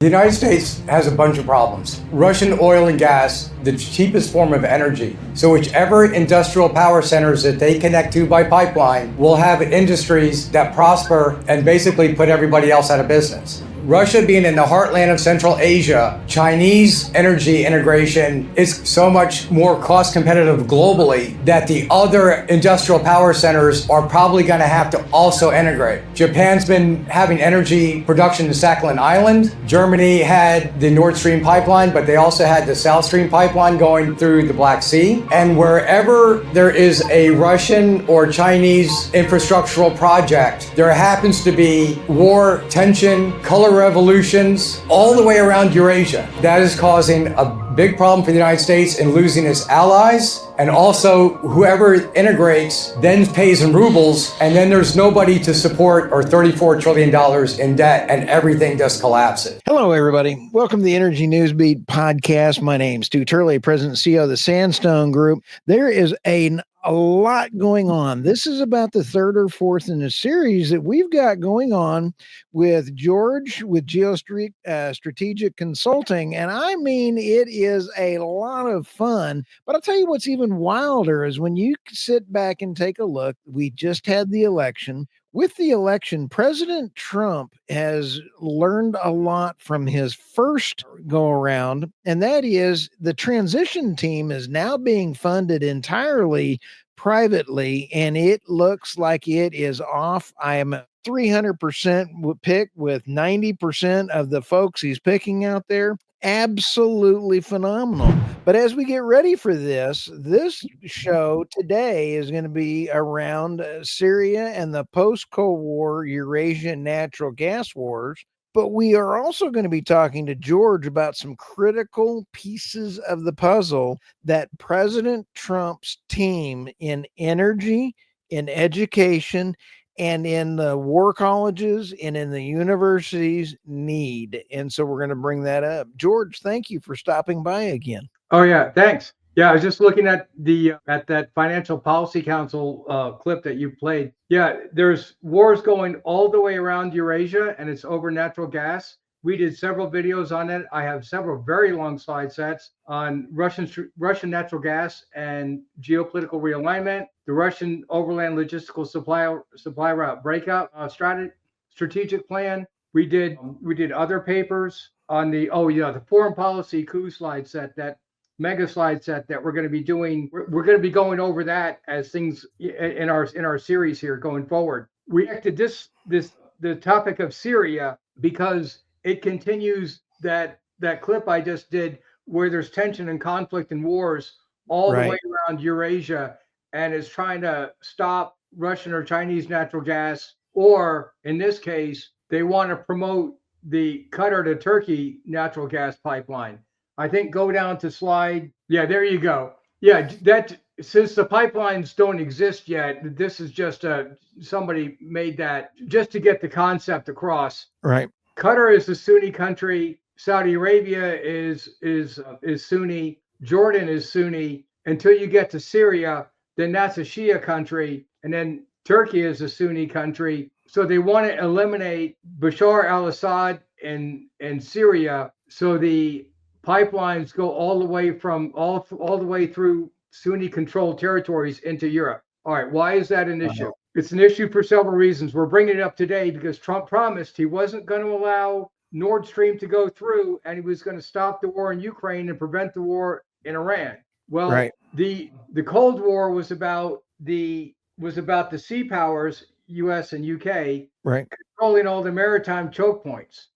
The United States has a bunch of problems. Russian oil and gas, the cheapest form of energy. So whichever industrial power centers that they connect to by pipeline will have industries that prosper and basically put everybody else out of business. Russia being in the heartland of Central Asia, Chinese energy integration is so much more cost competitive globally that the other industrial power centers are probably going to have to also integrate. Japan's been having energy production in Sakhalin Island. Germany had the Nord Stream pipeline, but they also had the South Stream pipeline going through the Black Sea. And wherever there is a Russian or Chinese infrastructural project, there happens to be war, tension, color revolutions all the way around Eurasia. That is causing a big problem for the United States in losing its allies. And also, whoever integrates then pays in rubles, and then there's nobody to support our $34 trillion in debt, and everything just collapses. Hello, everybody. Welcome to the Energy Newsbeat podcast. My name's Stuart Turley, President and CEO of the Sandstone Group. There is a lot going on. This is about the third or fourth in a series that we've got going on with George with Geostrategic Consulting. And I mean, it is a lot of fun. But I'll tell you what's even wilder is when you sit back and take a look. We just had the election. With the election, President Trump has learned a lot from his first go around, and that is the transition team is now being funded entirely privately, and it looks like it is off. I am 300% pick with 90% of the folks he's picking out there. Absolutely phenomenal. But as we get ready for this show today is going to be around Syria and the post-Cold War Eurasian natural gas wars. But we are also going to be talking to George about some critical pieces of the puzzle that President Trump's team in energy, in education, and in the war colleges and in the universities need. And so we're going to bring that up. George, thank you for stopping by again. Oh, yeah, thanks. Yeah, I was just looking at that Financial Policy Council clip that you played. Yeah, there's wars going all the way around Eurasia, and it's over natural gas. We did several videos on it. I have several very long slide sets on Russian natural gas and geopolitical realignment, the Russian overland logistical supply route breakout strategic plan. We did other papers on the foreign policy coup slide set, that mega slide set that we're going to be doing. We're going to be going over that as things in our series here going forward. We acted the topic of Syria because it continues that clip I just did where there's tension and conflict and wars all the way around Eurasia, and is trying to stop Russian or Chinese natural gas, or in this case, they want to promote the Qatar to Turkey natural gas pipeline. I think go down to slide. Yeah, there you go. Yeah, that since the pipelines don't exist yet, this is just somebody made that just to get the concept across. Right. Qatar is a Sunni country. Saudi Arabia is Sunni. Jordan is Sunni. Until you get to Syria, then that's a Shia country, and then Turkey is a Sunni country. So they want to eliminate Bashar al-Assad in Syria. So the pipelines go all the way through Sunni-controlled territories into Europe. All right, why is that an issue? It's an issue for several reasons. We're bringing it up today because Trump promised he wasn't going to allow Nord Stream to go through, and he was going to stop the war in Ukraine and prevent the war in Iran. Well, the Cold War was about the sea powers, U.S. and U.K., controlling all the maritime choke points.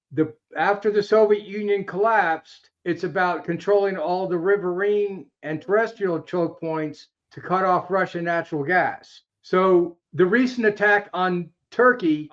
After the Soviet Union collapsed, it's about controlling all the riverine and terrestrial choke points to cut off Russian natural gas. So the recent attack from Turkey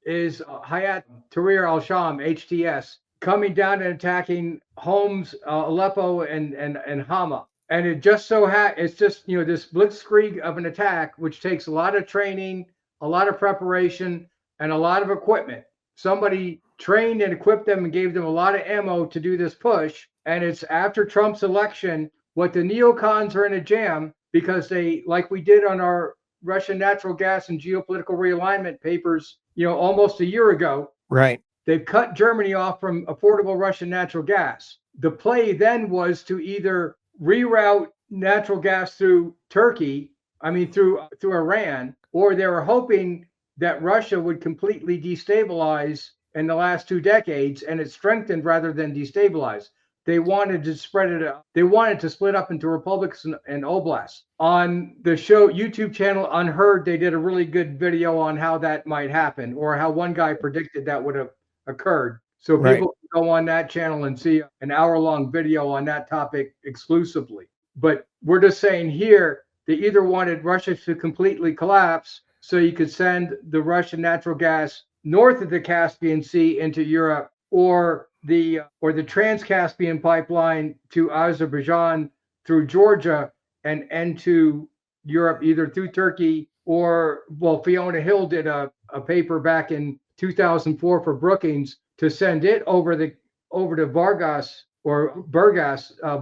is Hayat Tahrir al-Sham, HTS, coming down and attacking Homs, Aleppo, and Hama. And it just it's just, this blitzkrieg of an attack, which takes a lot of training, a lot of preparation, and a lot of equipment. Somebody trained and equipped them and gave them a lot of ammo to do this push. And it's after Trump's election, what the neocons are in a jam because they, like we did on our Russian natural gas and geopolitical realignment papers, almost a year ago. Right. they've cut Germany off from affordable Russian natural gas. The play then was to either reroute natural gas through through Iran, or they were hoping that Russia would completely destabilize in the last 2 decades, and it strengthened rather than destabilize. They wanted to spread it up. They wanted to split up into republics and oblasts. On the show YouTube channel Unheard, they did a really good video on how that might happen, or how one guy predicted that would have occurred. So people can go on that channel and see an hour-long video on that topic exclusively. But we're just saying here, they either wanted Russia to completely collapse so you could send the Russian natural gas north of the Caspian Sea into Europe, or the Trans-Caspian pipeline to Azerbaijan through Georgia and to Europe, either through Turkey or, well, Fiona Hill did a paper back in 2004 for Brookings to send it over to Burgas,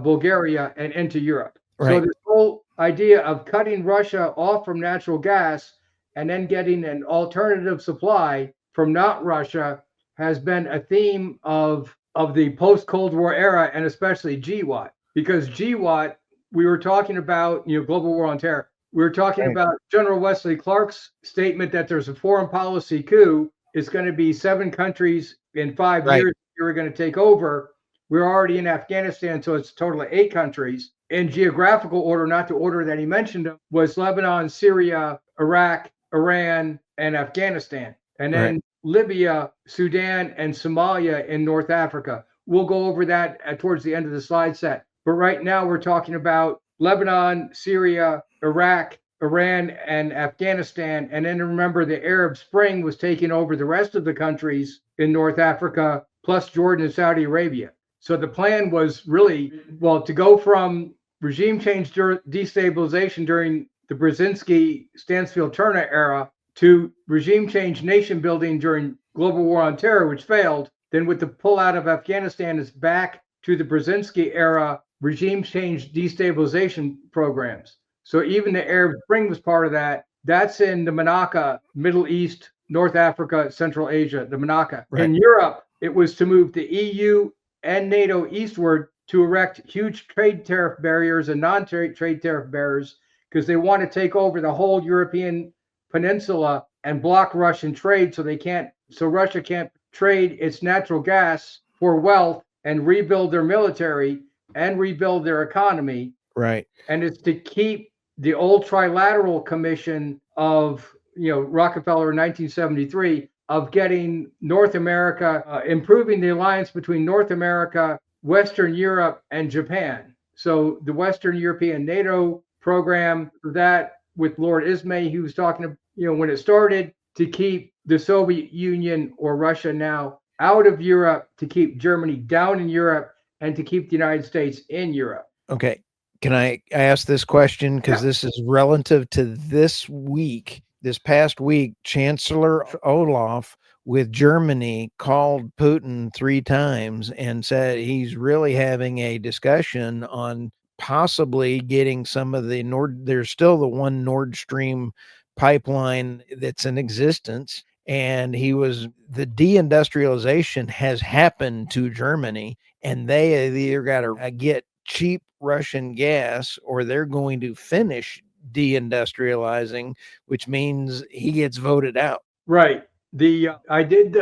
Bulgaria, and into Europe. So this whole idea of cutting Russia off from natural gas and then getting an alternative supply from not Russia has been a theme of the post-Cold War era, and especially GWAT, because GWAT, we were talking about, global war on terror. We were talking about General Wesley Clark's statement that there's a foreign policy coup. It's going to be 7 countries in 5 years we were going to take over. We're already in Afghanistan, so it's a total of 8 countries. In geographical order, not the order that he mentioned them, was Lebanon, Syria, Iraq, Iran, and Afghanistan. And then Libya, Sudan, and Somalia in North Africa. We'll go over that towards the end of the slide set. But right now we're talking about Lebanon, Syria, Iraq, Iran, and Afghanistan. And then remember, the Arab Spring was taking over the rest of the countries in North Africa, plus Jordan and Saudi Arabia. So the plan was really, to go from regime change destabilization during the Brzezinski, Stansfield-Turner era to regime change nation building during global war on terror, which failed. Then with the pullout of Afghanistan, it's back to the Brzezinski era regime change destabilization programs. So even the Arab Spring was part of that. That's in the Monaco, Middle East, North Africa, Central Asia, the Monaco. In Europe, it was to move the EU and NATO eastward to erect huge trade tariff barriers and non-trade tariff barriers, because they want to take over the whole European peninsula and block Russian trade, so Russia can't trade its natural gas for wealth and rebuild their military and rebuild their economy. And it's to keep the old trilateral commission of Rockefeller in 1973 of getting North America, improving the alliance between North America, Western Europe, and Japan. So the Western European NATO program, that with Lord Ismay, he was talking, when it started, to keep the Soviet Union, or Russia now, out of Europe, to keep Germany down in Europe, and to keep the United States in Europe. Okay. Can I ask this question? Because this is relative to this week. This past week, Chancellor Olaf with Germany called Putin 3 times and said he's really having a discussion on possibly getting some of there's still the one Nord Stream pipeline that's in existence. And the deindustrialization has happened to Germany, and they have either got to get cheap Russian gas, or they're going to finish deindustrializing, which means he gets voted out. Right. I did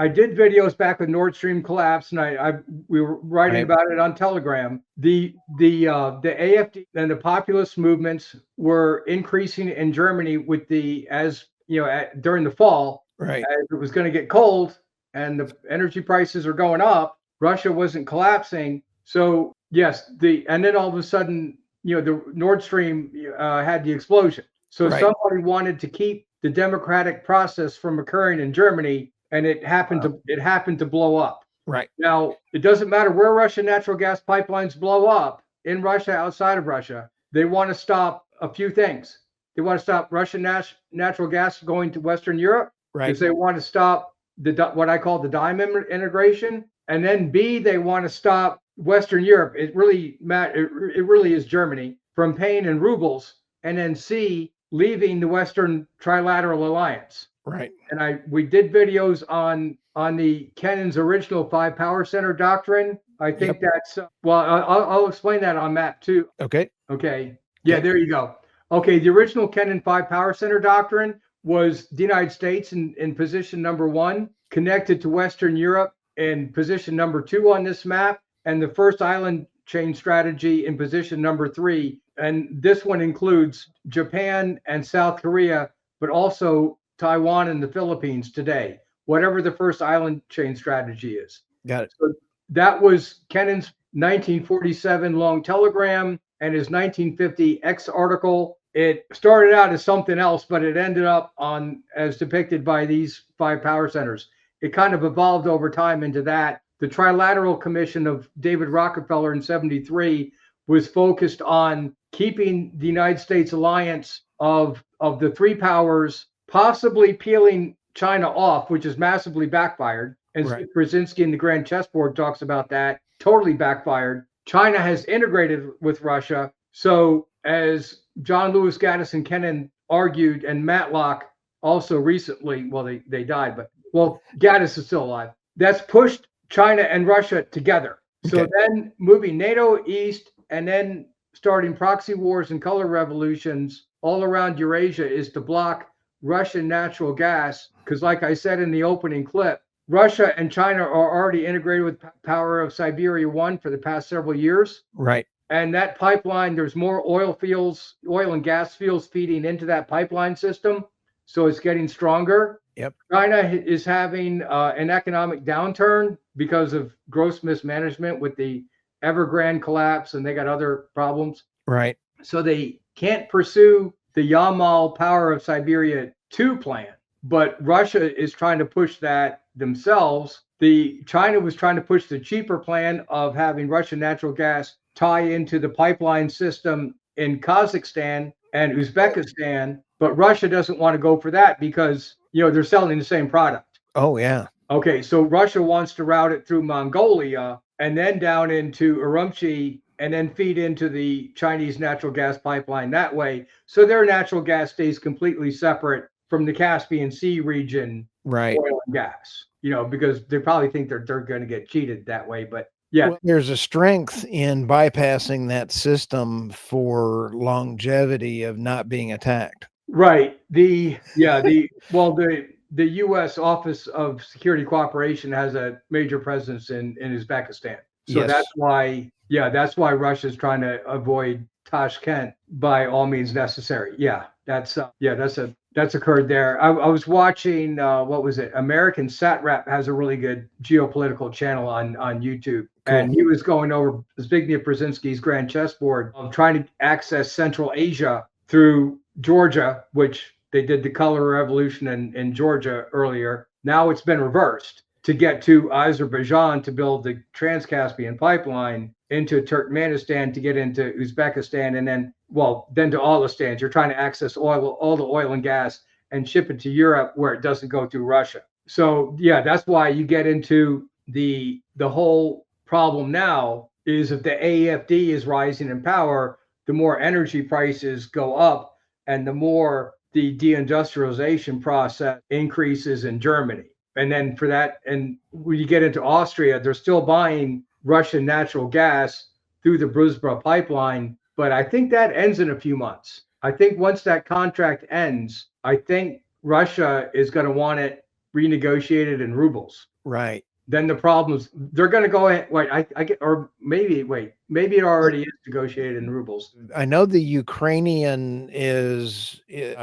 videos back when Nord Stream collapsed, and we were writing about it on Telegram. The AfD and the populist movements were increasing in Germany during the fall. As it was going to get cold and the energy prices are going up, Russia wasn't collapsing. So yes, and then all of a sudden, the Nord Stream had the explosion. So somebody wanted to keep the democratic process from occurring in Germany, and it happened to blow up. Now, it doesn't matter where Russian natural gas pipelines blow up, in Russia, outside of Russia. They want to stop a few things. They want to stop Russian natural gas going to Western Europe, because they want to stop what I call the diamond integration. And then B, they want to stop Western Europe. It really is Germany, from paying in rubles. And then C, leaving the Western Trilateral Alliance. Right. And we did videos on the Kennan's original 5 power center doctrine. I think that's well, I'll explain that on map 2. Okay. Okay. Yeah, there you go. Okay, the original Kennan 5 power center doctrine was the United States in position number 1, connected to Western Europe in position number 2 on this map, and the first island chain strategy in position number 3. And this one includes Japan and South Korea, but also Taiwan and the Philippines today, whatever the first island chain strategy is. Got it. So that was Kennan's 1947 long telegram and his 1950 X article. It started out as something else, but it ended up on as depicted by these 5 power centers. It kind of evolved over time into that. The Trilateral Commission of David Rockefeller in 73 was focused on keeping the United States alliance of the 3 powers, possibly peeling China off, which has massively backfired. And Brzezinski in the Grand Chessboard talks about that. Totally backfired. China has integrated with Russia. So as John Lewis Gaddis Kennan argued, and Matlock also recently, well, they died, but well, Gaddis is still alive. That's pushed China and Russia together. So then moving NATO east and then starting proxy wars and color revolutions all around Eurasia is to block Russian natural gas. Because like I said in the opening clip, Russia and China are already integrated with Power of Siberia 1 for the past several years. Right. And that pipeline, there's more oil and gas fields feeding into that pipeline system. So it's getting stronger. Yep. China is having an economic downturn because of gross mismanagement with the Evergrande collapse, and they got other problems. Right. So they can't pursue the Yamal Power of Siberia 2 plan. But Russia is trying to push that themselves. China was trying to push the cheaper plan of having Russian natural gas tie into the pipeline system in Kazakhstan and Uzbekistan. But Russia doesn't want to go for that because, they're selling the same product. Oh, yeah. Okay, so Russia wants to route it through Mongolia and then down into Urumqi and then feed into the Chinese natural gas pipeline that way. So their natural gas stays completely separate from the Caspian Sea region, oil and gas, because they probably think they're going to get cheated that way. But yeah, well, there's a strength in bypassing that system for longevity of not being attacked. Right. The U.S. Office of Security Cooperation has a major presence in Uzbekistan. So that's why Russia's trying to avoid Tashkent by all means necessary. Yeah, that's occurred there. I was watching, what was it? American Satrap has a really good geopolitical channel on YouTube. Cool. And he was going over Zbigniew Brzezinski's Grand Chessboard of trying to access Central Asia through Georgia, which they did the color revolution in Georgia earlier. Now it's been reversed to get to Azerbaijan to build the Trans-Caspian pipeline into Turkmenistan to get into Uzbekistan and then to all the stands. You're trying to access all the oil and gas and ship it to Europe where it doesn't go through Russia. So yeah, that's why you get into the whole problem now is if the AFD is rising in power, the more energy prices go up and the more the deindustrialization process increases in Germany. And then for that, and when you get into Austria, they're still buying Russian natural gas through the Druzhba pipeline. But I think that ends in a few months. I think once that contract ends, I think Russia is going to want it renegotiated in rubles. Right. Then the problems, they're going to go ahead. Maybe it already is negotiated in rubles. I know the Ukrainian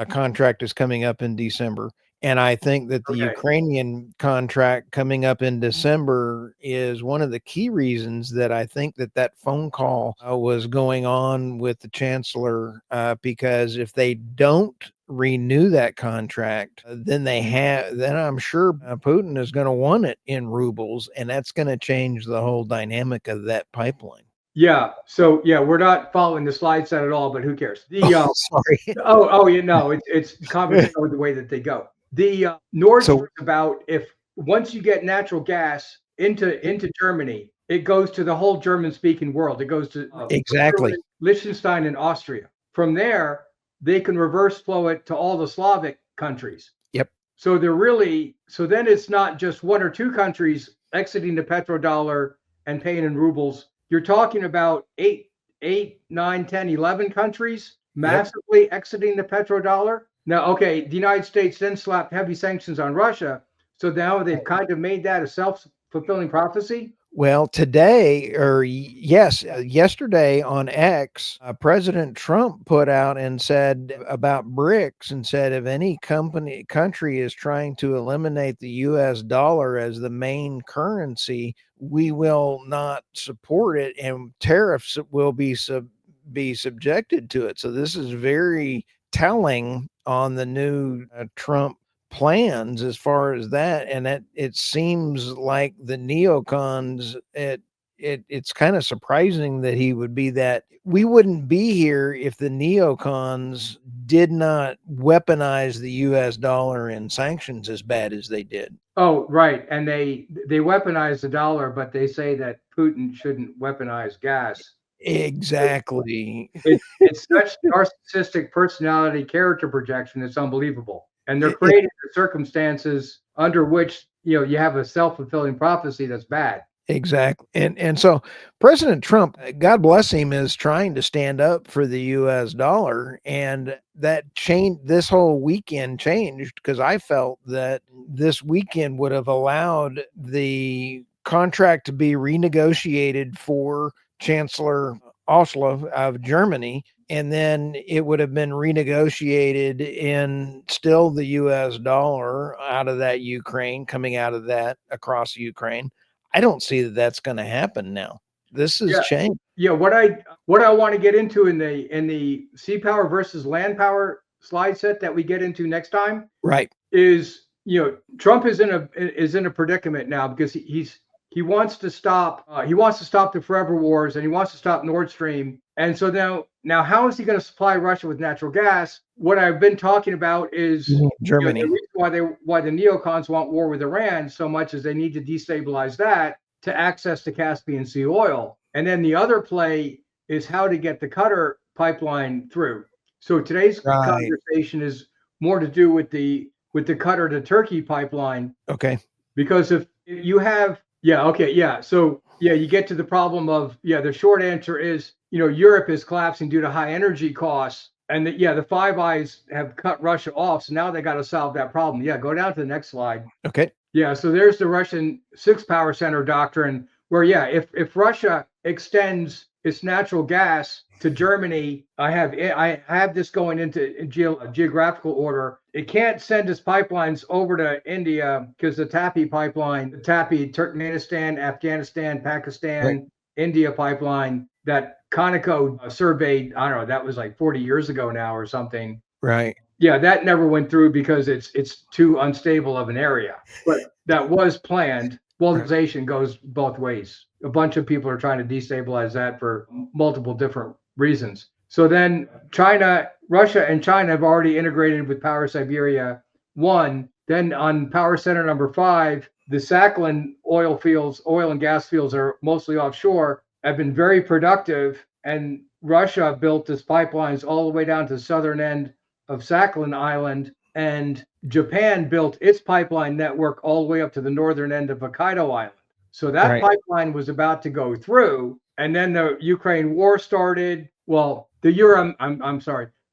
contract is coming up in December. And I think that the Ukrainian contract coming up in December is one of the key reasons that I think that phone call was going on with the chancellor, because if they don't renew that contract, then I'm sure Putin is going to want it in rubles, and that's going to change the whole dynamic of that pipeline. Yeah. So we're not following the slide set at all, but who cares? Sorry. It's complicated with the way that they go. The Nord Stream about if once you get natural gas into Germany, it goes to the whole German-speaking world. It goes to exactly Liechtenstein and Austria. From there, they can reverse flow it to all the Slavic countries. Yep. So then it's not just one or two countries exiting the petrodollar and paying in rubles. You're talking about 9, 10, 11 countries massively exiting the petrodollar. Now, okay, the United States then slapped heavy sanctions on Russia. So now they've kind of made that a self-fulfilling prophecy. Well, today, or yes, yesterday on X, President Trump put out and said about BRICS and said if any country is trying to eliminate the US dollar as the main currency, we will not support it and tariffs will be subjected to it. So this is very telling on the new Trump plans as far as that, and it seems like the neocons, it's kind of surprising that he would be that. We wouldn't be here if the neocons did not weaponize the US dollar in sanctions as bad as they did. Oh, right. And they weaponize the dollar, but they say that Putin shouldn't weaponize gas. Exactly. It's such narcissistic personality character projection. It's unbelievable. And they're creating the circumstances under which, you have a self-fulfilling prophecy that's bad. Exactly. And so President Trump, God bless him, is trying to stand up for the US dollar. And that changed, this whole weekend changed because I felt that this weekend would have allowed the contract to be renegotiated for Chancellor Oslo of Germany, and then it would have been renegotiated in still the US dollar out of that Ukraine, coming out of that across Ukraine. I don't see that that's going to happen now. This has changed. Yeah, what I want to get into in the sea power versus land power slide set that we get into next time, right, is Trump is in a predicament now because he wants to stop the forever wars, and he wants to stop Nord Stream. And so now how is he going to supply Russia with natural gas? What I've been talking about is Germany. The reason why the neocons want war with Iran so much is they need to destabilize that to access the Caspian Sea oil. And then the other play is how to get the Qatar pipeline through. So today's conversation is more to do with the Qatar to Turkey pipeline. Okay. Because if you have so you get to the problem of the short answer is Europe is collapsing due to high energy costs, and the Five Eyes have cut Russia off, so now they got to solve that problem. Go down to the next slide. Okay. So there's the Russian six power center doctrine, where if Russia extends its natural gas to Germany, I have this going into geographical order. It can't send its pipelines over to India because the TAPI Turkmenistan, Afghanistan, Pakistan, India pipeline that Conoco surveyed, I don't know, that was like 40 years ago now or something. Right. Yeah, that never went through because it's too unstable of an area. But that was planned. Polarization goes both ways. A bunch of people are trying to destabilize that for multiple different reasons. So then Russia and China have already integrated with Power Siberia 1. Then on Power Center number 5, the Sakhalin oil and gas fields are mostly offshore, have been very productive. And Russia built its pipelines all the way down to the southern end of Sakhalin Island. And Japan built its pipeline network all the way up to the northern end of Hokkaido Island. So that pipeline was about to go through. And then the Ukraine war started. Well, the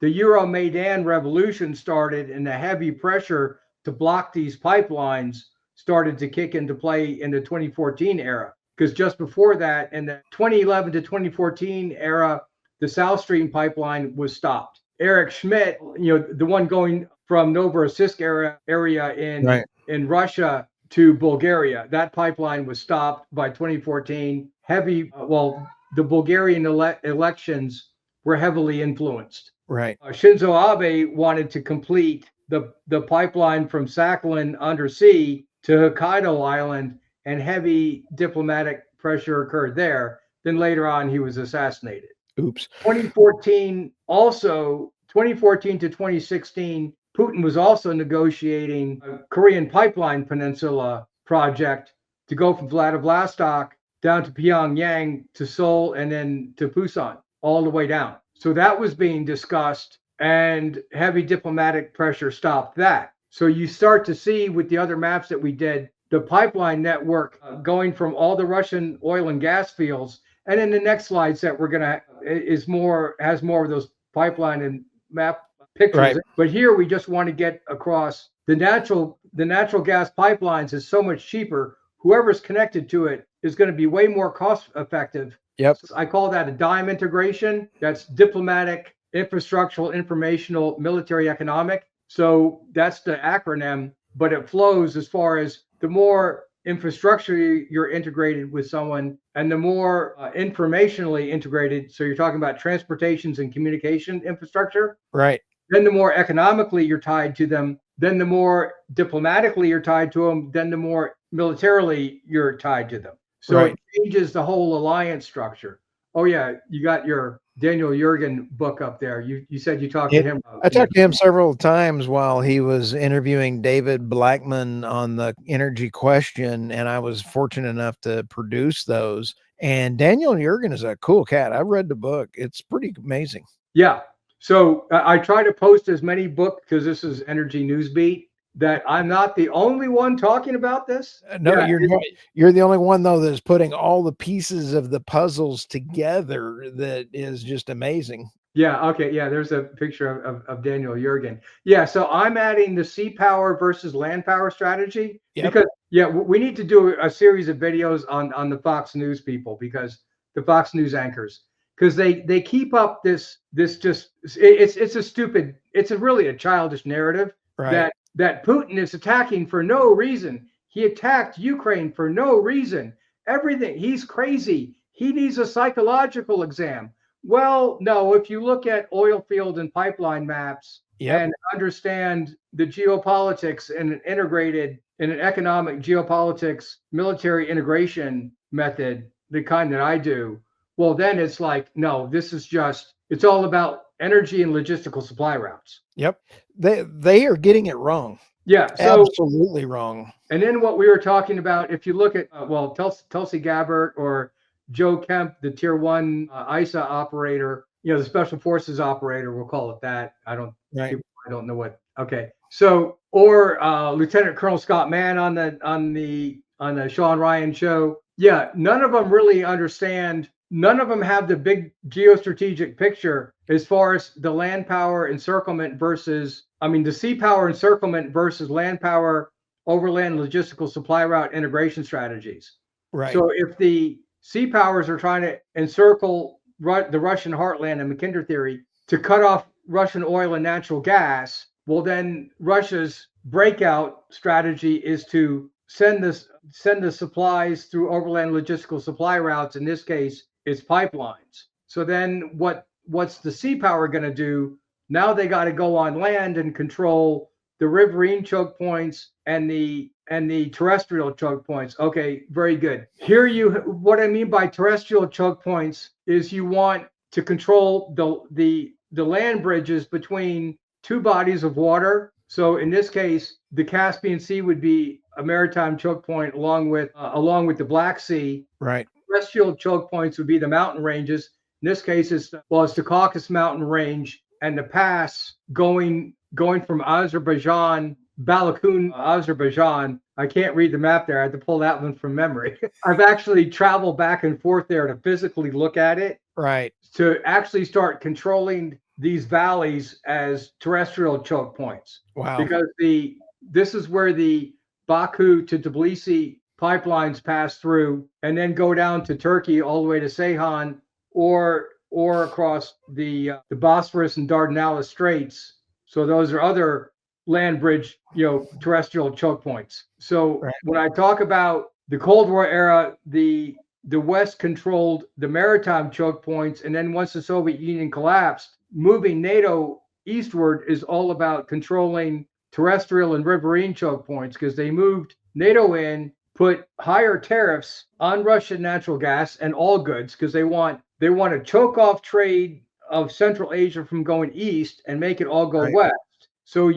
Euromaidan revolution started, and the heavy pressure to block these pipelines started to kick into play in the 2014 era. Because just before that, in the 2011 to 2014 era, the South Stream pipeline was stopped. Eric Schmidt, the one going from Novorossiysk area in Russia to Bulgaria, that pipeline was stopped by 2014. The Bulgarian elections were heavily influenced. Right. Shinzo Abe wanted to complete the pipeline from Sakhalin undersea to Hokkaido Island, and heavy diplomatic pressure occurred there. Then later on, he was assassinated. Oops. 2014 to 2016, Putin was also negotiating a Korean pipeline peninsula project to go from Vladivostok down to Pyongyang to Seoul and then to Busan, all the way down. So that was being discussed, and heavy diplomatic pressure stopped that. So you start to see with the other maps that we did, the pipeline network going from all the Russian oil and gas fields. And in the next slide set, we're gonna has more of those pipeline and map pictures. Right. But here we just want to get across the natural gas pipelines is so much cheaper. Whoever's connected to it is going to be way more cost effective. Yep. I call that a DIME integration. That's diplomatic, infrastructural, informational, military, economic. So that's the acronym, but it flows as far as the more infrastructure you're integrated with someone and the more informationally integrated. So you're talking about transportations and communication infrastructure. Right. Then the more economically you're tied to them, then the more diplomatically you're tied to them, then the more militarily you're tied to them. So Right. it changes the whole alliance structure. Oh yeah, you got your Daniel Yergin book up there. You said you talked to him. I talked to him several times while he was interviewing David Blackman on the energy question, and I was fortunate enough to produce those. And Daniel Yergin is a cool cat. I've read the book. It's pretty amazing. Yeah. So I try to post as many books because this is Energy Newsbeat that I'm not the only one talking about this. No, Yeah, you're the only one though that's putting all the pieces of the puzzles together. That is just amazing. Yeah. Okay. Yeah. There's a picture of Daniel Yergin. Yeah. So I'm adding the sea power versus land power strategy because we need to do a series of videos on the Fox News people because the Fox News anchors because they keep up this just it's really a childish narrative that Putin is attacking for no reason. He attacked Ukraine for no reason. Everything. He's crazy. He needs a psychological exam. Well, no, if you look at oil field and pipeline maps and understand the geopolitics and an economic geopolitics military integration method, the kind that I do, well, then it's like, no, it's all about energy and logistical supply routes. Yep. They are getting it wrong. Yeah. So, absolutely wrong. And then what we were talking about, if you look at, Tulsi Gabbard or Joe Kemp, the tier 1 ISA operator, the special forces operator, we'll call it that. I don't know what. Okay. So, or Lieutenant Colonel Scott Mann on the Sean Ryan show. Yeah. None of them really understand. None of them have the big geostrategic picture as far as the land power encirclement the sea power encirclement versus land power overland logistical supply route integration strategies. Right. So if the sea powers are trying to encircle the Russian heartland and Mackinder theory to cut off Russian oil and natural gas, well, then Russia's breakout strategy is to send the supplies through overland logistical supply routes. In this case, it's pipelines. So then what's the sea power going to do? Now they got to go on land and control the riverine choke points and the terrestrial choke points. Okay, very good. What I mean by terrestrial choke points is you want to control the land bridges between two bodies of water. So in this case, the Caspian Sea would be a maritime choke point along with the Black Sea. Right. Terrestrial choke points would be the mountain ranges. In this case, it's the Caucasus Mountain Range and the pass going from Azerbaijan, Balakoon, Azerbaijan. I can't read the map there. I had to pull that one from memory. I've actually traveled back and forth there to physically look at it. Right. To actually start controlling these valleys as terrestrial choke points. Wow. Because this is where the Baku to Tbilisi pipelines pass through and then go down to Turkey all the way to Ceyhan or across the Bosphorus and Dardanelles Straits. So those are other land bridge, terrestrial choke points. So when I talk about the Cold War era, the West controlled the maritime choke points, and then once the Soviet Union collapsed, moving NATO eastward is all about controlling terrestrial and riverine choke points because they moved NATO in, put higher tariffs on Russian natural gas and all goods because they want to choke off trade of Central Asia from going east and make it all go west. So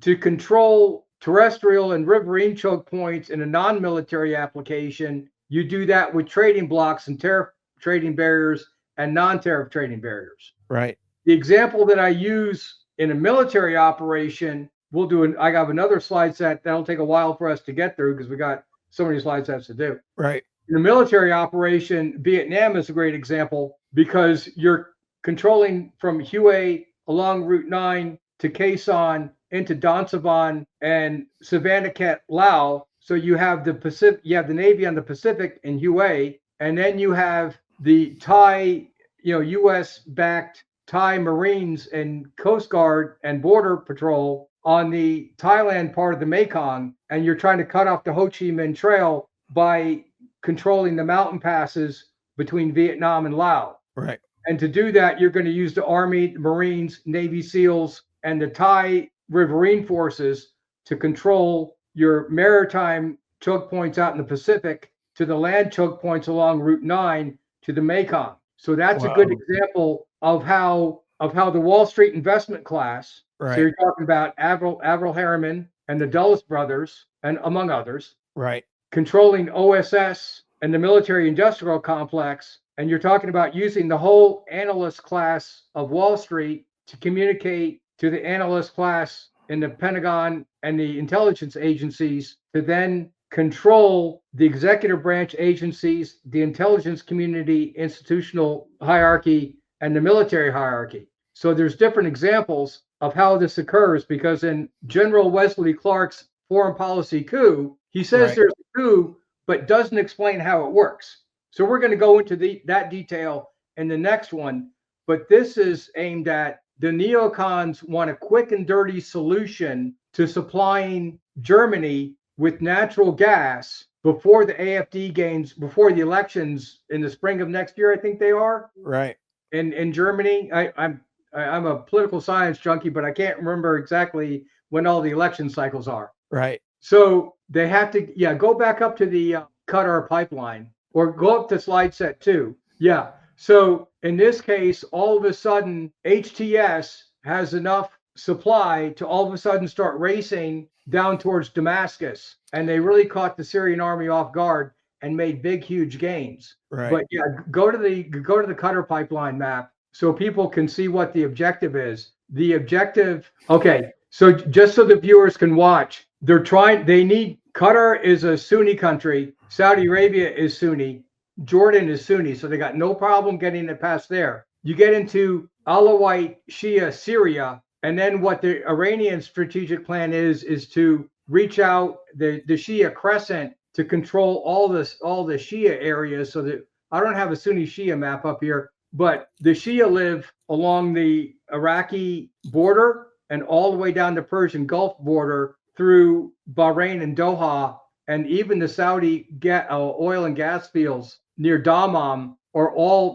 to control terrestrial and riverine choke points in a non-military application, you do that with trading blocks and tariff trading barriers and non-tariff trading barriers. Right. The example that I use in a military operation I have another slide set that'll take a while for us to get through because we got so many slide sets to do. Right. In the military operation, Vietnam is a great example because you're controlling from Hue along Route 9 to Khe Sanh into Don Savan and Savannakhet, Laos. So you have the Pacific, you have the Navy on the Pacific in Hue, and then you have the Thai, U.S. backed Thai Marines and Coast Guard and Border Patrol on the Thailand part of the Mekong, and you're trying to cut off the Ho Chi Minh Trail by controlling the mountain passes between Vietnam and Laos. Right. And to do that, you're going to use the Army, Marines, Navy SEALs, and the Thai riverine forces to control your maritime choke points out in the Pacific to the land choke points along Route 9 to the Mekong. So that's a good example of how the Wall Street investment class. Right. So you're talking about Avril Harriman and the Dulles brothers, and among others. Right. Controlling OSS and the military industrial complex. And you're talking about using the whole analyst class of Wall Street to communicate to the analyst class in the Pentagon and the intelligence agencies to then control the executive branch agencies, the intelligence community, institutional hierarchy, and the military hierarchy. So there's different examples of how this occurs because in General Wesley Clark's foreign policy coup, he says there's a coup, but doesn't explain how it works. So we're going to go into that detail in the next one. But this is aimed at the neocons want a quick and dirty solution to supplying Germany with natural gas before the AfD gains, before the elections in the spring of next year, I think they are. Right. In Germany, I'm a political science junkie, but I can't remember exactly when all the election cycles are. Right. So they have to, go back up to the Qatar pipeline or go up to slide set 2. Yeah. So in this case, all of a sudden, HTS has enough supply to all of a sudden start racing down towards Damascus. And they really caught the Syrian army off guard and made big, huge gains. Right. But go to the Qatar pipeline map so people can see what the objective is. The objective, okay, so just so the viewers can watch, Qatar is a Sunni country, Saudi Arabia is Sunni, Jordan is Sunni, so they got no problem getting it past there. You get into Alawite Shia Syria, and then what the Iranian strategic plan is to reach out the Shia crescent to control all the Shia areas. So that I don't have a Sunni Shia map up here, but the Shia live along the Iraqi border and all the way down the Persian Gulf border through Bahrain and Doha, and even the Saudi oil and gas fields near Dammam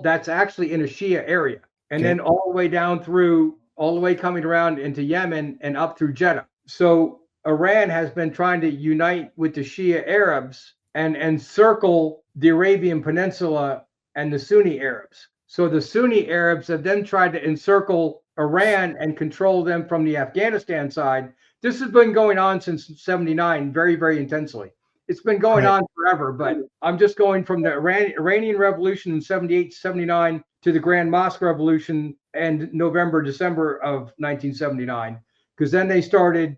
that's actually in a Shia area. And then all the way down through, all the way coming around into Yemen and up through Jeddah. So Iran has been trying to unite with the Shia Arabs and encircle the Arabian Peninsula and the Sunni Arabs. So the Sunni Arabs have then tried to encircle Iran and control them from the Afghanistan side. This has been going on since 79 very, very intensely. It's been going on forever, but I'm just going from the Iranian Revolution in 78, 79 to the Grand Mosque Revolution and December of 1979, because then they started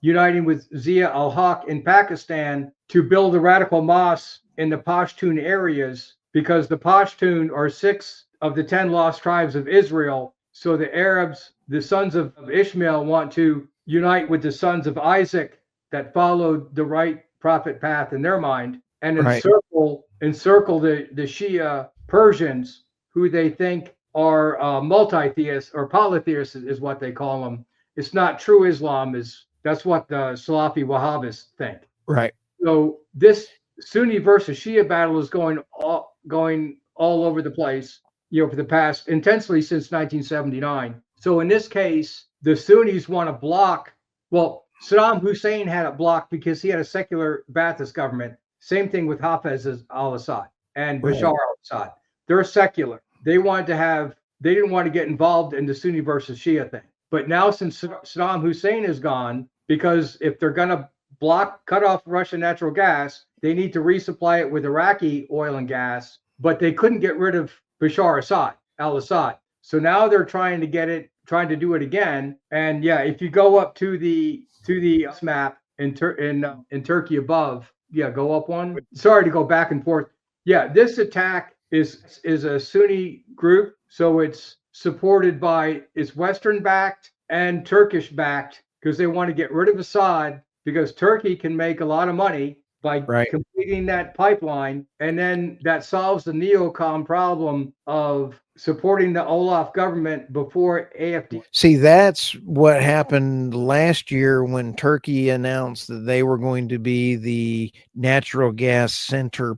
uniting with Zia al-Haq in Pakistan to build a radical mosque in the Pashtun areas, because the Pashtun are 6 of the 10 lost tribes of Israel. So the Arabs, the sons of Ishmael, want to unite with the sons of Isaac that followed the right prophet path in their mind and encircle the Shia Persians, who they think are multi-theists or polytheists is what they call them. It's not true Islam. That's what the Salafi Wahhabists think. Right. So this Sunni versus Shia battle is going all over the place, for the past intensely since 1979. So in this case, the Sunnis want to block. Well, Saddam Hussein had it blocked because he had a secular Ba'athist government. Same thing with Hafez al-Assad and Bashar al-Assad. They're secular. They didn't want to get involved in the Sunni versus Shia thing. But now since Saddam Hussein is gone, because if they're going to cut off Russian natural gas, they need to resupply it with Iraqi oil and gas, but they couldn't get rid of Bashar al-Assad. So now they're trying to get it trying to do it again. And yeah, if you go up to the map in Turkey above, yeah, go up one. Sorry to go back and forth. Yeah, this attack is a Sunni group, so it's supported by it's Western backed and Turkish backed because they want to get rid of Assad because Turkey can make a lot of money by completing that pipeline, and then that solves the neocon problem of supporting the Olaf government before AFD. See, that's what happened last year when Turkey announced that they were going to be the natural gas center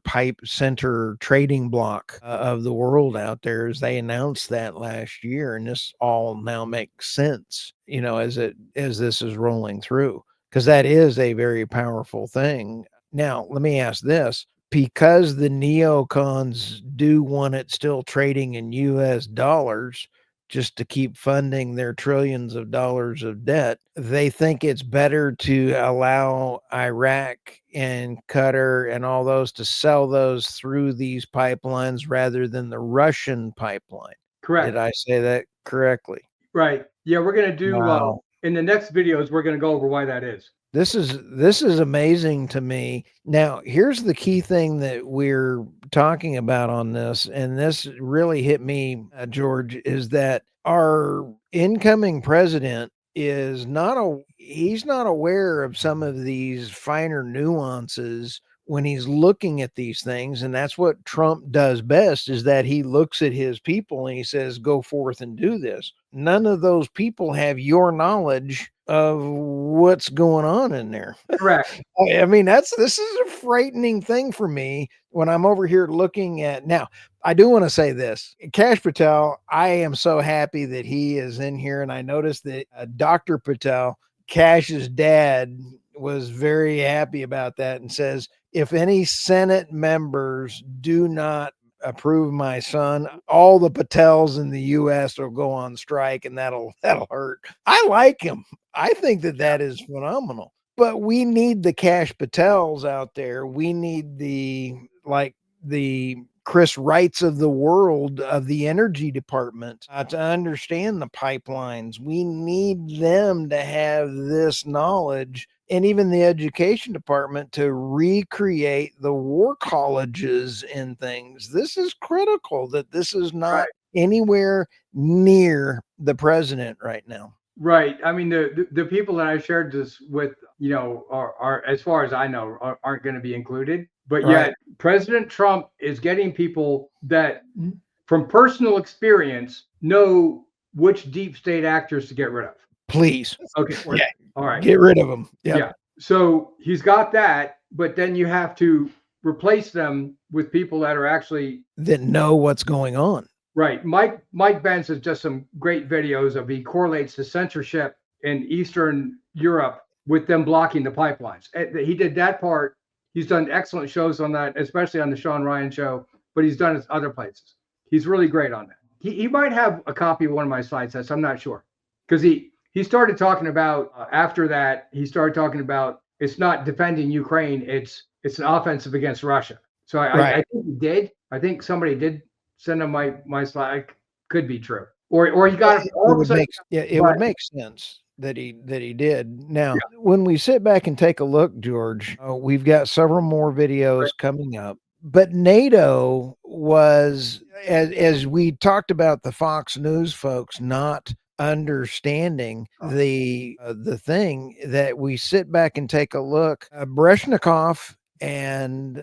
trading bloc of the world out there. As they announced that last year, and this all now makes sense, as this is rolling through, because that is a very powerful thing. Now, let me ask this. Because the neocons do want it still trading in US dollars just to keep funding their trillions of dollars of debt, they think it's better to allow Iraq and Qatar and all those to sell those through these pipelines rather than the Russian pipeline. Correct. Did I say that correctly? Right. Yeah, we're going to do in the next videos, we're going to go over why that is. This is amazing to me. Now, here's the key thing that we're talking about on this, and this really hit me, George, is that our incoming president is he's not aware of some of these finer nuances when he's looking at these things. And that's what Trump does best, is that he looks at his people and he says, go forth and do this. None of those people have your knowledge of what's going on in there. Correct. I mean, this is a frightening thing for me when I'm over here looking at. Now, I do want to say this. Kash Patel, I am so happy that he is in here. And I noticed that Dr. Patel, Kash's dad, was very happy about that and says, if any Senate members do not approve my son, all the Patels in the U.S. will go on strike, and that'll hurt. I like him. I think that is phenomenal. But we need the Kash Patels out there. We need the Chris Wrights of the world of the energy department to understand the pipelines. We need them to have this knowledge, and even the education department to recreate the war colleges and things. This is critical that this is not anywhere near the president right now. Right. I mean, the people that I shared this with, are as far as I know, aren't going to be included. But yet, President Trump is getting people that, from personal experience, know which deep state actors to get rid of. Please. Okay. Yeah. All right. Get rid of them. Yep. Yeah. So he's got that, but then you have to replace them with people that are actually that know what's going on. Right. Mike Benz has just some great videos of he correlates the censorship in Eastern Europe with them blocking the pipelines. He did that part. He's done excellent shows on that, especially on the Sean Ryan show, but he's done it other places. He's really great on that. He might have a copy of one of my slide sets. I'm not sure, because he started talking about after that. He started talking about it's not defending Ukraine. It's an offensive against Russia. So I think he did. I think somebody did send him my slide. Could be true, or he got it. It would make sense that he did. Now, when we sit back and take a look, George, we've got several more videos coming up. But NATO was, as we talked about, the Fox News folks not understanding the thing, that we sit back and take a look. Brezhnev and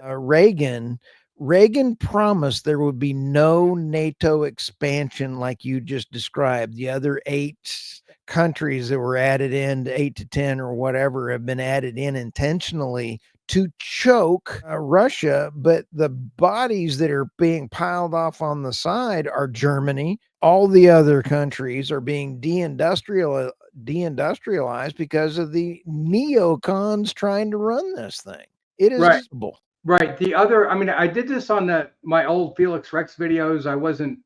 Reagan promised there would be no NATO expansion like you just described. The other 8 countries that were added in, 8 to 10 or whatever, have been added in intentionally to choke Russia. But the bodies that are being piled off on the side are Germany. All the other countries are being deindustrialized because of the neocons trying to run this thing. It is visible. Right. The other, I mean, I did this on my old Felix Rex videos. I wasn't,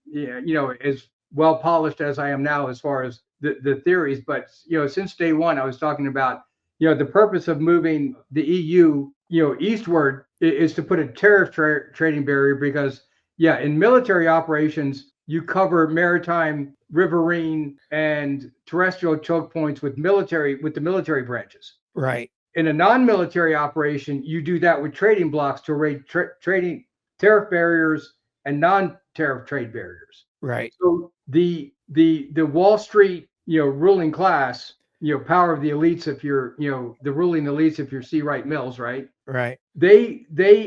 as well polished as I am now as far as the theories. But, since day one, I was talking about, the purpose of moving the EU, eastward is to put a tariff trading barrier because, in military operations, you cover maritime, riverine, and terrestrial choke points with the military branches. Right. In a non-military operation, you do that with trading blocks to erase trading tariff barriers and non-tariff trade barriers. Right. So the Wall Street, ruling class, power of the elites, if you're, the ruling elites, if you're C. Wright Mills, right? Right. They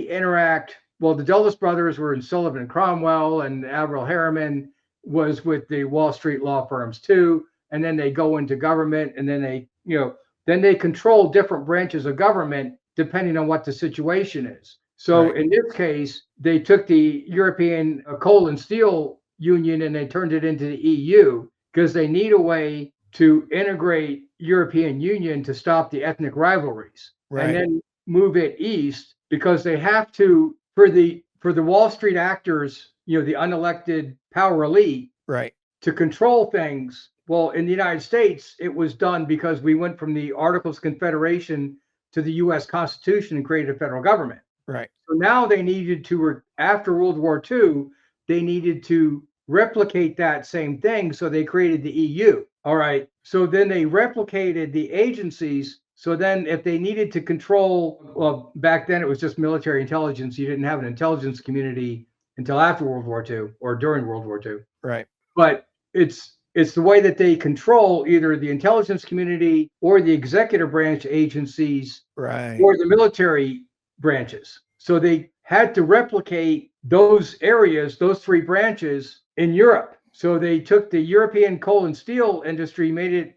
interact. Well, the Dulles brothers were in Sullivan and Cromwell, and Averell Harriman was with the Wall Street law firms too. And then they go into government, and then they control different branches of government depending on what the situation is. So Right. in this case, they took the European Coal and Steel Union and they turned it into the EU because they need a way to integrate European Union to stop the ethnic rivalries. Right. And then move it east because they have to, for the Wall Street actors, the unelected power elite, Right. to control things. Well, in the United States, it was done because we went from the Articles of Confederation to the U.S. Constitution and created a federal government. Right. So now they needed to, after World War II, they needed to replicate that same thing. So they created the EU. All right. So then they replicated the agencies. So then if they needed to control, well, back then it was just military intelligence. You didn't have an intelligence community until after World War II or during World War II. Right. But it's the way that they control either the intelligence community or the executive branch agencies, Right. or the military branches. So they had to replicate those areas, those three branches in Europe. So they took the European coal and steel industry,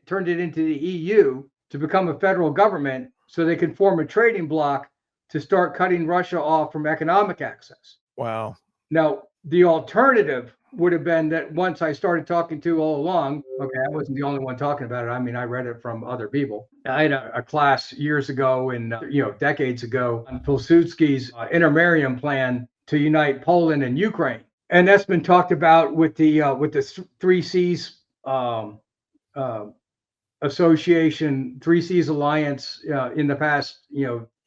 turned it into the EU to become a federal government so they could form a trading bloc to start cutting Russia off from economic access. Wow. Now, the alternative would have been that once I started talking to all along, okay, I wasn't the only one talking about it. I mean, I read it from other people. I had a class years ago and, decades ago on Pilsudski's intermarium plan to unite Poland and Ukraine. And that's been talked about with the Three Seas Association, Three Seas Alliance in the past,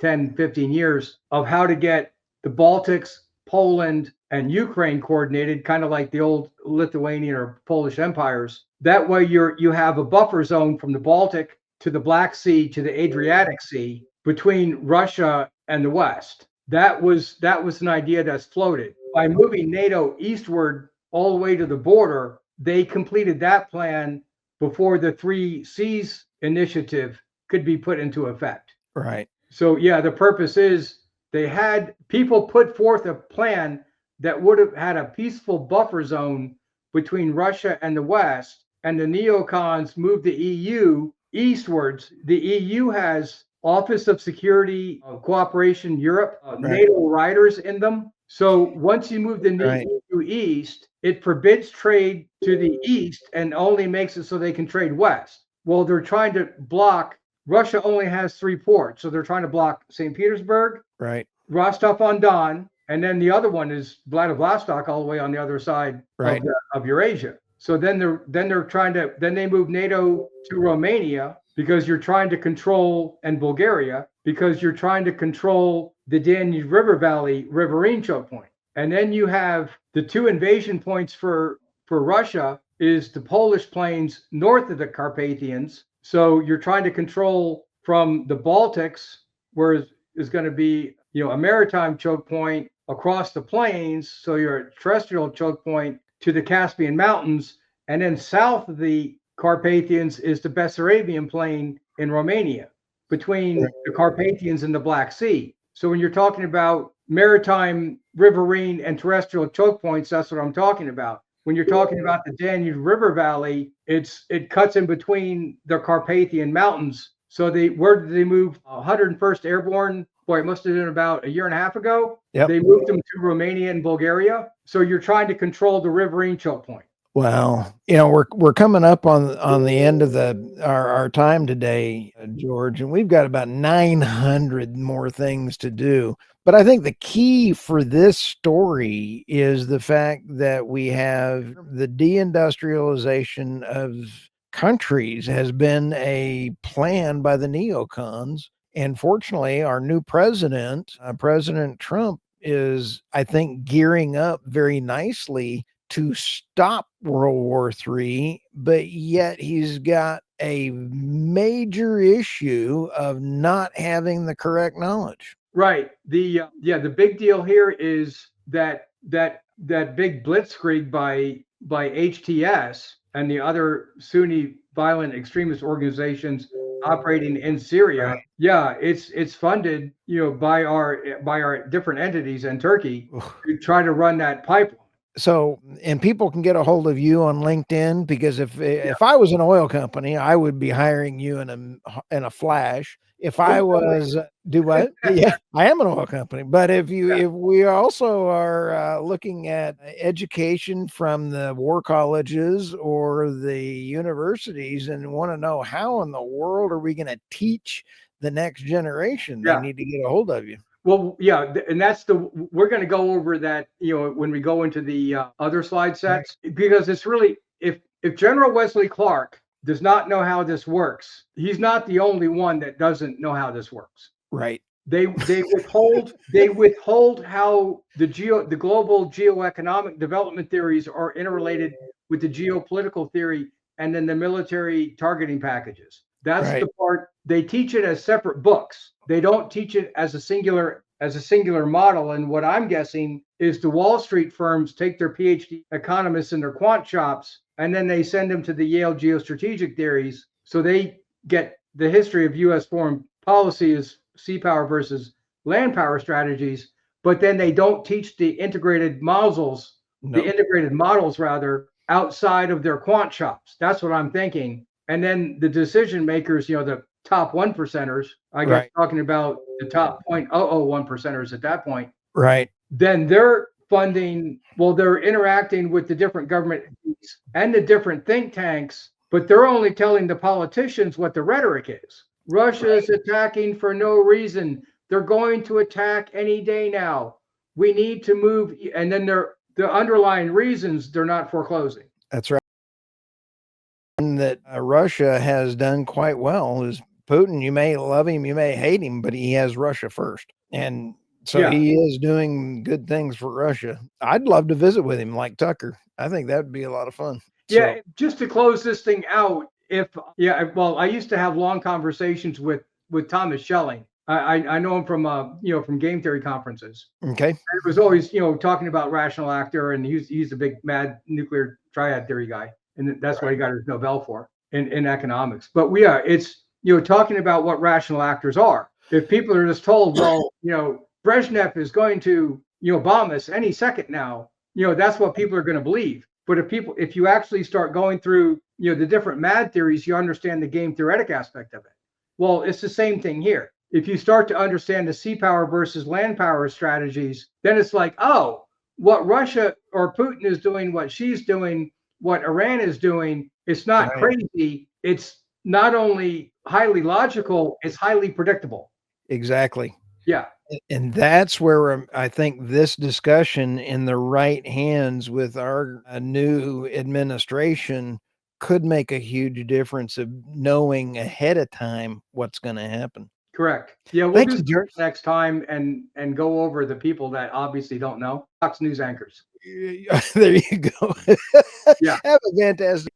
10, 15 years of how to get the Baltics, Poland, and Ukraine coordinated, kind of like the old Lithuanian or Polish empires. That way you have a buffer zone from the Baltic to the Black Sea to the Adriatic Sea between Russia and the West. That was an idea that's floated. By moving NATO eastward all the way to the border, they completed that plan before the Three Seas initiative could be put into effect. Right. So yeah, the purpose is they had people put forth a plan that would have had a peaceful buffer zone between Russia and the West, and the neocons moved the EU eastwards. The EU has Office of Security Cooperation Europe, NATO riders in them. So once you move the EU east, it forbids trade to the east and only makes it so they can trade west. Well, they're trying to block. Russia only has 3 ports, so they're trying to block St. Petersburg, Right. Rostov-on-Don, and then the other one is Vladivostok, all the way on the other side Right. of Eurasia. So then they move NATO to Romania because you're trying to control, and Bulgaria, because you're trying to control the Danube River Valley riverine choke point. And then you have the 2 invasion points for Russia is the Polish plains north of the Carpathians. So you're trying to control from the Baltics, where is going to be, a maritime choke point across the plains. So you're a terrestrial choke point to the Caspian Mountains. And then south of the Carpathians is the Bessarabian Plain in Romania, between the Carpathians and the Black Sea. So when you're talking about maritime, riverine, and terrestrial choke points, that's what I'm talking about. When you're talking about the Danube River Valley, it cuts in between the Carpathian Mountains. So where did they move 101st Airborne? Boy, it must have been about a year and a half ago. Yep. They moved them to Romania and Bulgaria. So you're trying to control the riverine choke point. Well, we're coming up on the end of our time today, George, and we've got about 900 more things to do. But I think the key for this story is the fact that we have the deindustrialization of countries has been a plan by the neocons. And fortunately, our new president, President Trump, is, I think, gearing up very nicely to stop World War III, but yet he's got a major issue of not having the correct knowledge. Right. The big deal here is that big blitzkrieg by HTS and the other Sunni violent extremist organizations operating in Syria. Right. Yeah, it's funded, by our different entities and Turkey to try to run that pipeline. So, and people can get a hold of you on LinkedIn, because if I was an oil company, I would be hiring you in a flash. If I was do what? Yeah, I am an oil company. But if we also are looking at education from the war colleges or the universities and want to know how in the world are we going to teach the next generation, they need to get a hold of you. Well, yeah, and we're going to go over that, when we go into the other slide sets, because it's really, if General Wesley Clark does not know how this works, he's not the only one that doesn't know how this works. Right. They withhold how the global geoeconomic development theories are interrelated with the geopolitical theory and then the military targeting packages. That's the part. They teach it as separate books. They don't teach it as a singular model. And what I'm guessing is the Wall Street firms take their PhD economists in their quant shops, and then they send them to the Yale geostrategic theories. So they get the history of U.S. foreign policy as sea power versus land power strategies, but then they don't teach the integrated models outside of their quant shops. That's what I'm thinking. And then the decision makers, the top 1%ers, I guess, talking about the top 0.001%ers at that point. Right. Then they're funding, they're interacting with the different government and the different think tanks, but they're only telling the politicians what the rhetoric is. Russia is attacking for no reason. They're going to attack any day now. We need to move. And then the underlying reasons they're not foreclosing. That's right. And that Russia has done quite well is Putin. You may love him, you may hate him, but he has Russia first. And so he is doing good things for Russia. I'd love to visit with him like Tucker. I think that would be a lot of fun. Yeah, just to close this thing out, I used to have long conversations with Thomas Schelling. I know him from game theory conferences. Okay. It was always, talking about rational actor, and he's a big mad nuclear triad theory guy. And that's what he got his Nobel for in economics. But it's, talking about what rational actors are. If people are just told, Brezhnev is going to, bomb us any second now, that's what people are going to believe. But if you actually start going through, the different mad theories, you understand the game theoretic aspect of it. Well, it's the same thing here. If you start to understand the sea power versus land power strategies, then it's like, oh, what Russia or Putin is doing, what she's doing, what Iran is doing, it's not crazy. It's not only highly logical, it's highly predictable. Exactly. Yeah. And that's where I think this discussion in the right hands with our new administration could make a huge difference of knowing ahead of time what's going to happen. Correct. Yeah, we'll do this next time and go over the people that obviously don't know. Fox News anchors. There you go. Yeah. Have a fantastic